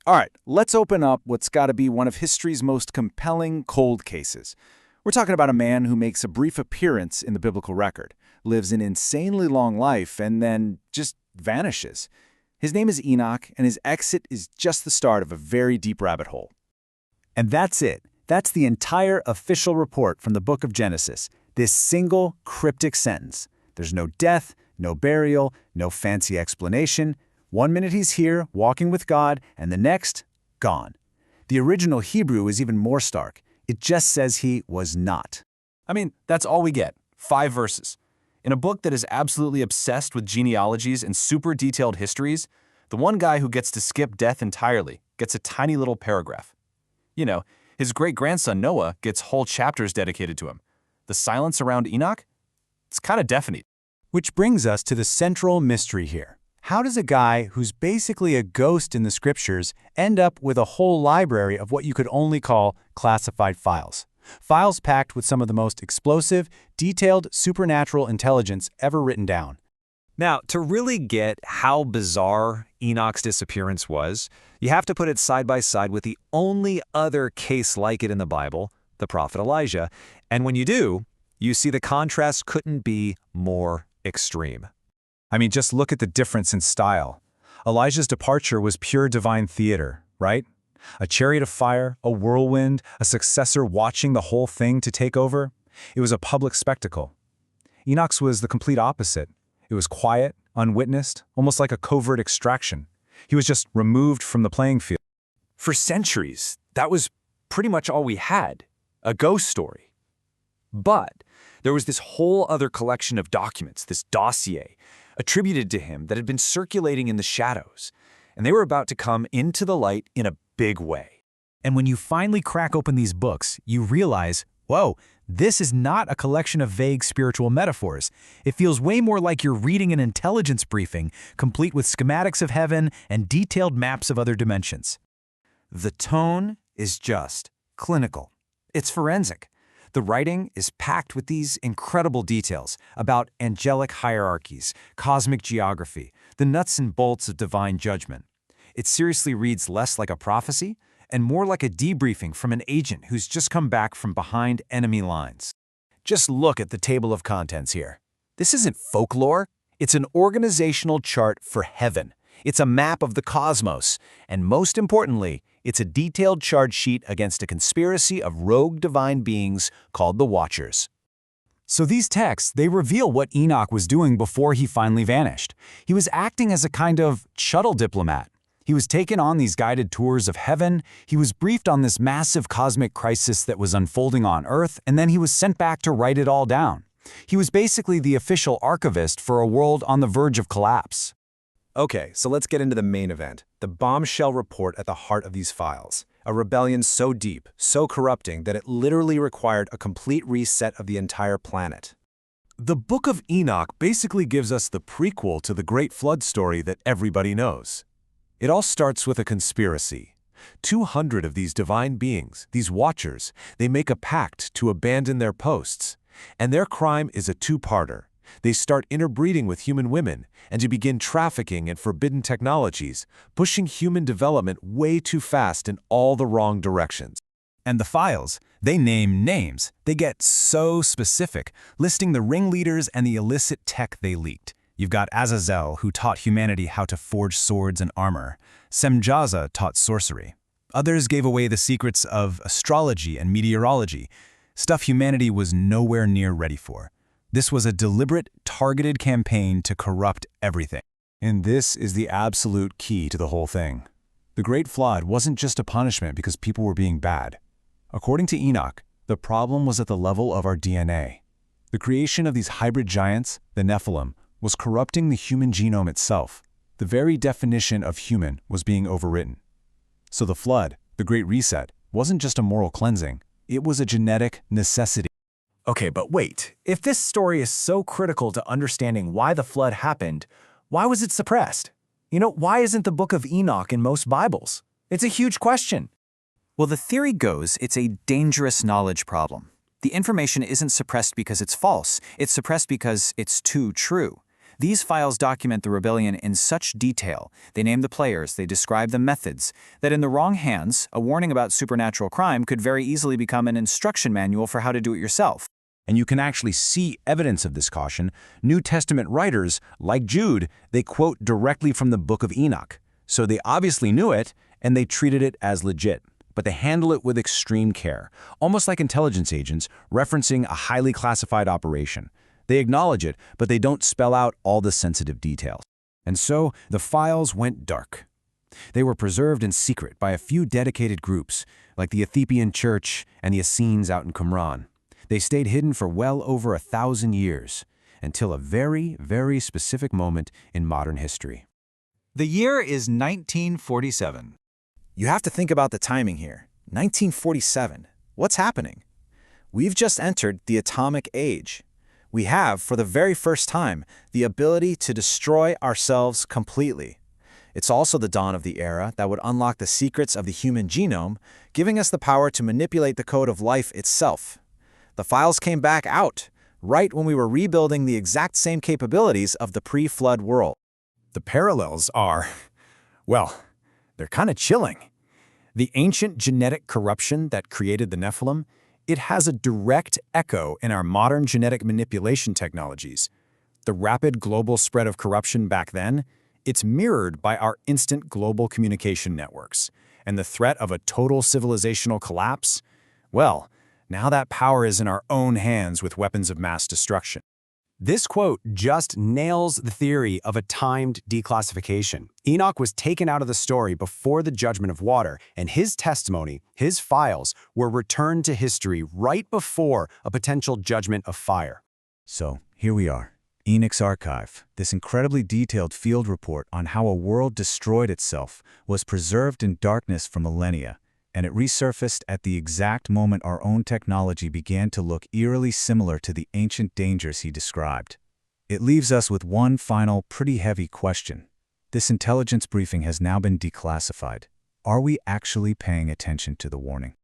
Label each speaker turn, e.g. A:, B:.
A: All right, let's open up what's got to be one of history's most compelling cold cases. We're talking about a man who makes a brief appearance in the biblical record, lives an insanely long life, and then just vanishes. His name is Enoch, and his exit is just the start of a very deep rabbit hole.
B: And that's it. That's the entire official report from the Book of Genesis. This single cryptic sentence. There's no death, no burial, no fancy explanation. 1 minute he's here, walking with God, and the next, gone. The original Hebrew is even more stark. It just says he was not.
C: I mean, that's all we get. 5 verses. In a book that is absolutely obsessed with genealogies and super detailed histories, the one guy who gets to skip death entirely gets a tiny little paragraph. You know, his great-grandson Noah gets whole chapters dedicated to him. The silence around Enoch? It's kind of deafening.
B: Which brings us to the central mystery here. How does a guy who's basically a ghost in the scriptures end up with a whole library of what you could only call classified files? Files packed with some of the most explosive, detailed supernatural intelligence ever written down.
D: Now, to really get how bizarre Enoch's disappearance was, you have to put it side by side with the only other case like it in the Bible, the prophet Elijah, and when you do, you see the contrast couldn't be more extreme.
B: I mean, just look at the difference in style. Elijah's departure was pure divine theater, right? A chariot of fire, a whirlwind, a successor watching the whole thing to take over. It was a public spectacle. Enoch's was the complete opposite. It was quiet, unwitnessed, almost like a covert extraction. He was just removed from the playing field.
D: For centuries, that was pretty much all we had, a ghost story. But there was this whole other collection of documents, this dossier, attributed to him that had been circulating in the shadows, and they were about to come into the light in a big way.
B: And when you finally crack open these books, you realize, whoa, this is not a collection of vague spiritual metaphors. It feels way more like you're reading an intelligence briefing, complete with schematics of heaven and detailed maps of other dimensions.
E: The tone is just clinical. It's forensic. The writing is packed with these incredible details about angelic hierarchies, cosmic geography, the nuts and bolts of divine judgment. It seriously reads less like a prophecy and more like a debriefing from an agent who's just come back from behind enemy lines.
A: Just look at the table of contents here. This isn't folklore. It's an organizational chart for heaven. It's a map of the cosmos. And most importantly, it's a detailed charge sheet against a conspiracy of rogue divine beings called the Watchers.
B: So these texts, they reveal what Enoch was doing before he finally vanished. He was acting as a kind of shuttle diplomat. He was taken on these guided tours of heaven, he was briefed on this massive cosmic crisis that was unfolding on Earth, and then he was sent back to write it all down. He was basically the official archivist for a world on the verge of collapse.
F: Okay, so let's get into the main event, the bombshell report at the heart of these files. A rebellion so deep, so corrupting, that it literally required a complete reset of the entire planet.
G: The Book of Enoch basically gives us the prequel to the Great Flood story that everybody knows. It all starts with a conspiracy. 200 of these divine beings, these watchers, they make a pact to abandon their posts. And their crime is a two-parter. They start interbreeding with human women and to begin trafficking in forbidden technologies, pushing human development way too fast in all the wrong directions.
B: And the files, they name names. They get so specific, listing the ringleaders and the illicit tech they leaked. You've got Azazel, who taught humanity how to forge swords and armor. Semjaza taught sorcery. Others gave away the secrets of astrology and meteorology, stuff humanity was nowhere near ready for. This was a deliberate, targeted campaign to corrupt everything.
A: And this is the absolute key to the whole thing. The Great Flood wasn't just a punishment because people were being bad. According to Enoch, the problem was at the level of our DNA. The creation of these hybrid giants, the Nephilim, was corrupting the human genome itself. The very definition of human was being overwritten. So the flood, the Great Reset, wasn't just a moral cleansing. It was a genetic necessity.
C: Okay, but wait. If this story is so critical to understanding why the flood happened, why was it suppressed? You know, why isn't the Book of Enoch in most Bibles? It's a huge question.
E: Well, the theory goes it's a dangerous knowledge problem. The information isn't suppressed because it's false. It's suppressed because it's too true.
B: These files document the rebellion in such detail, they name the players, they describe the methods, that in the wrong hands, a warning about supernatural crime could very easily become an instruction manual for how to do it yourself.
E: And you can actually see evidence of this caution. New Testament writers, like Jude, they quote directly from the Book of Enoch. So they obviously knew it, and they treated it as legit. But they handle it with extreme care, almost like intelligence agents referencing a highly classified operation. They acknowledge it, but they don't spell out all the sensitive details. And so the files went dark. They were preserved in secret by a few dedicated groups, like the Ethiopian Church and the Essenes out in Qumran. They stayed hidden for well over 1,000 years, until a very, very specific moment in modern history.
B: The year is 1947.
F: You have to think about the timing here. 1947. What's happening? We've just entered the atomic age. We have, for the very first time, the ability to destroy ourselves completely. It's also the dawn of the era that would unlock the secrets of the human genome, giving us the power to manipulate the code of life itself. The files came back out, right when we were rebuilding the exact same capabilities of the pre-flood world.
C: The parallels are, well, they're kind of chilling. The ancient genetic corruption that created the Nephilim, it has a direct echo in our modern genetic manipulation technologies. The rapid global spread of corruption back then, it's mirrored by our instant global communication networks. And the threat of a total civilizational collapse, well, now that power is in our own hands with weapons of mass destruction.
H: This quote just nails the theory of a timed declassification. Enoch was taken out of the story before the judgment of water, and his testimony, his files, were returned to history right before a potential judgment of fire.
A: So, here we are. Enoch's archive, this incredibly detailed field report on how a world destroyed itself, was preserved in darkness for millennia, and it resurfaced at the exact moment our own technology began to look eerily similar to the ancient dangers he described. It leaves us with one final, pretty heavy question. This intelligence briefing has now been declassified. Are we actually paying attention to the warning?